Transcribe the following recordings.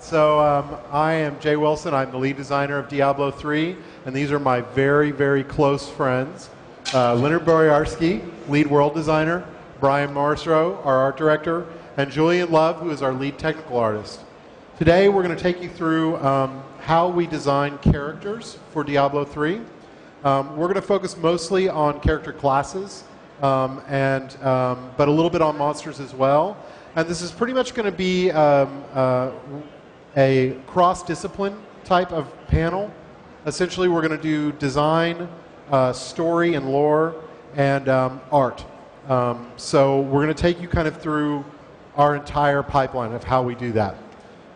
I am Jay Wilson. I'm the lead designer of Diablo 3, and these are my very, very close friends. Leonard Boyarsky, lead world designer, Brian Morrisroe, our art director, and Julian Love, who is our lead technical artist. Today we're going to take you through how we design characters for Diablo 3. We're going to focus mostly on character classes, but a little bit on monsters as well. And this is pretty much going to be a cross-discipline type of panel. Essentially, we're going to do design, story and lore, and art. So we're going to take you kind of through our entire pipeline of how we do that.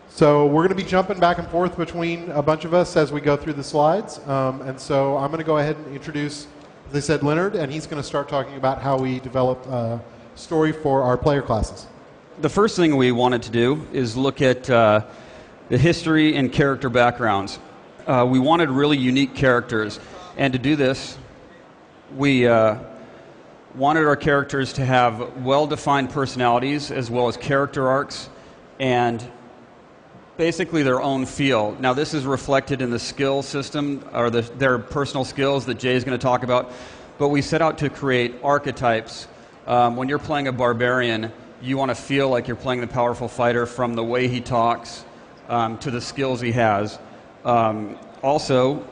So we're going to be jumping back and forth between a bunch of us as we go through the slides. And so I'm going to go ahead and introduce, as I said, Leonard, and he's going to start talking about how we develop story for our player classes. The first thing we wanted to do is look at the history and character backgrounds. We wanted really unique characters, and to do this, we wanted our characters to have well-defined personalities as well as character arcs and basically their own feel. Now, this is reflected in the skill system, or their personal skills that Jay is going to talk about, but we set out to create archetypes. When you're playing a barbarian, you want to feel like you're playing the powerful fighter from the way he talks to the skills he has. Also,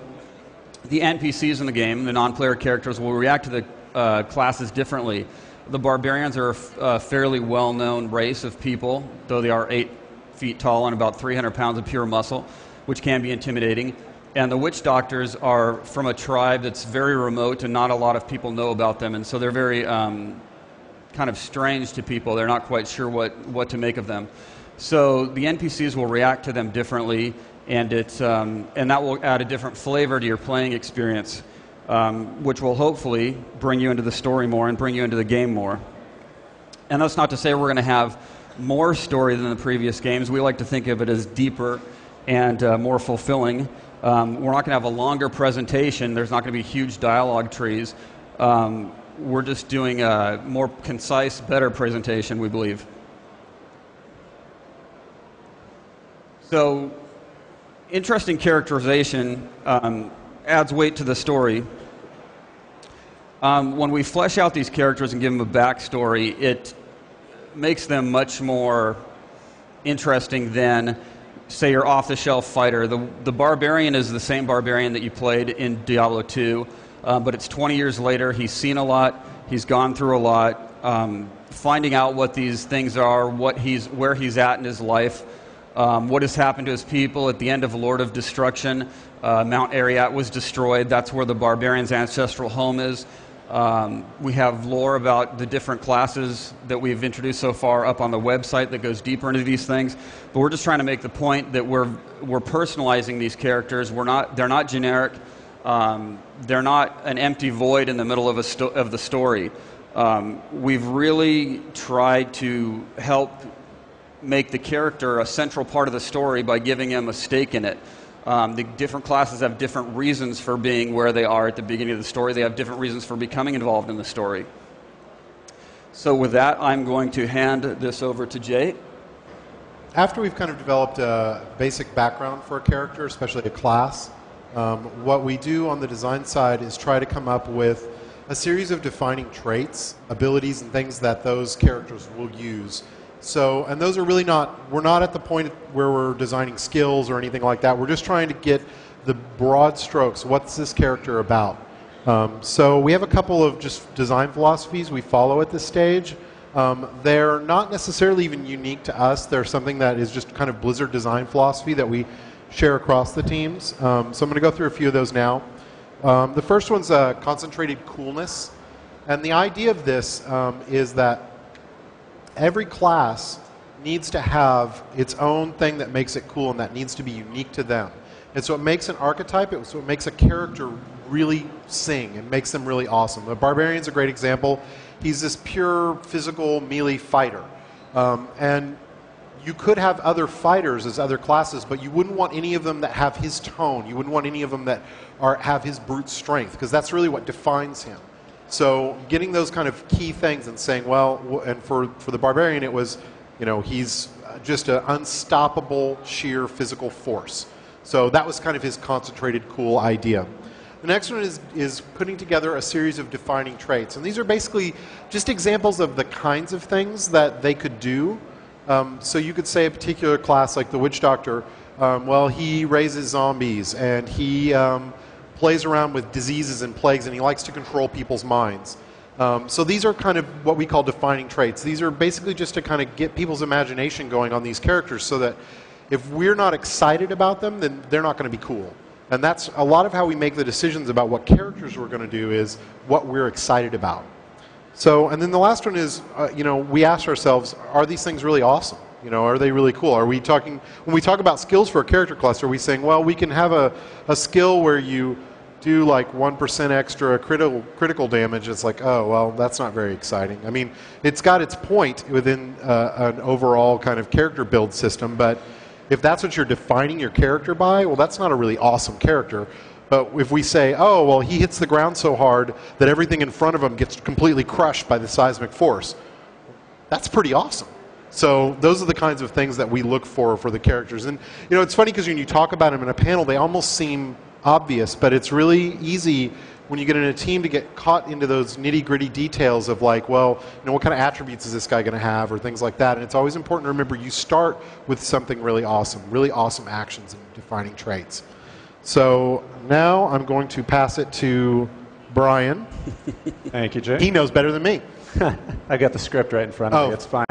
the NPCs in the game, the non-player characters, will react to the classes differently. The barbarians are a fairly well-known race of people, though they are 8 feet tall and about 300 pounds of pure muscle, which can be intimidating. And the witch doctors are from a tribe that's very remote and not a lot of people know about them, and so they're very kind of strange to people. They're not quite sure what to make of them. So the NPCs will react to them differently, and that will add a different flavor to your playing experience, which will hopefully bring you into the story more and bring you into the game more. And that's not to say we're going to have more story than the previous games. We like to think of it as deeper and more fulfilling. We're not going to have a longer presentation. There's not going to be huge dialogue trees. We're just doing a more concise, better presentation, we believe. So, interesting characterization adds weight to the story. When we flesh out these characters and give them a backstory, it makes them much more interesting than, say, your off-the-shelf fighter. The barbarian is the same barbarian that you played in Diablo 2, but it's 20 years later. He's seen a lot. He's gone through a lot. Finding out what these things are, where he's at in his life, what has happened to his people. At the end of Lord of Destruction, Mount Arreat was destroyed. That's where the barbarian's ancestral home is. We have lore about the different classes that we've introduced so far up on the website that goes deeper into these things. But we're just trying to make the point that we're personalizing these characters. They're not generic. They're not an empty void in the middle of the story. We've really tried to help make the character a central part of the story by giving him a stake in it. The different classes have different reasons for being where they are at the beginning of the story. They have different reasons for becoming involved in the story. So with that, I'm going to hand this over to Jay. After we've kind of developed a basic background for a character, especially a class, what we do on the design side is try to come up with a series of defining traits, abilities, and things that those characters will use. So, and those are really we're not at the point where we're designing skills or anything like that. We're just trying to get the broad strokes. What's this character about? So we have a couple of just design philosophies we follow at this stage. They're not necessarily even unique to us. They're something that is just kind of Blizzard design philosophy that we share across the teams. So I'm going to go through a few of those now. The first one's concentrated coolness. And the idea of this is that every class needs to have its own thing that makes it cool and that needs to be unique to them. And so it makes an archetype, so it makes a character really sing and makes them really awesome. The Barbarian's a great example. He's this pure physical melee fighter. And you could have other fighters as other classes, but you wouldn't want any of them that have his tone. You wouldn't want any of them that have his brute strength, because that's really what defines him. So getting those kind of key things and saying, well, and for the Barbarian it was, you know, he's just an unstoppable sheer physical force. So that was kind of his concentrated, cool idea. The next one is putting together a series of defining traits. And these are basically just examples of the kinds of things that they could do. So you could say a particular class like the Witch Doctor, well, he raises zombies, and he plays around with diseases and plagues, and he likes to control people's minds. So these are kind of what we call defining traits. These are basically just to kind of get people's imagination going on these characters so that if we're not excited about them, then they're not going to be cool. And that's a lot of how we make the decisions about what characters we're going to do is what we're excited about. So, and then the last one is, we ask ourselves, are these things really awesome? Are they really cool? Are we talking, when we talk about skills for a character class, are we saying, well, we can have a skill where you do like 1% extra critical damage? It's like, oh, well, that's not very exciting. I mean, it's got its point within an overall kind of character build system, but if that's what you're defining your character by, well, that's not a really awesome character. But if we say, oh, well, he hits the ground so hard that everything in front of him gets completely crushed by the seismic force, that's pretty awesome. So those are the kinds of things that we look for the characters. And, it's funny because when you talk about them in a panel, they almost seem obvious, but it's really easy when you get in a team to get caught into those nitty-gritty details of like, well, what kind of attributes is this guy going to have, or things like that. And it's always important to remember you start with something really awesome actions and defining traits. So now I'm going to pass it to Brian. Thank you, Jay. He knows better than me. I got the script right in front of me. It's fine.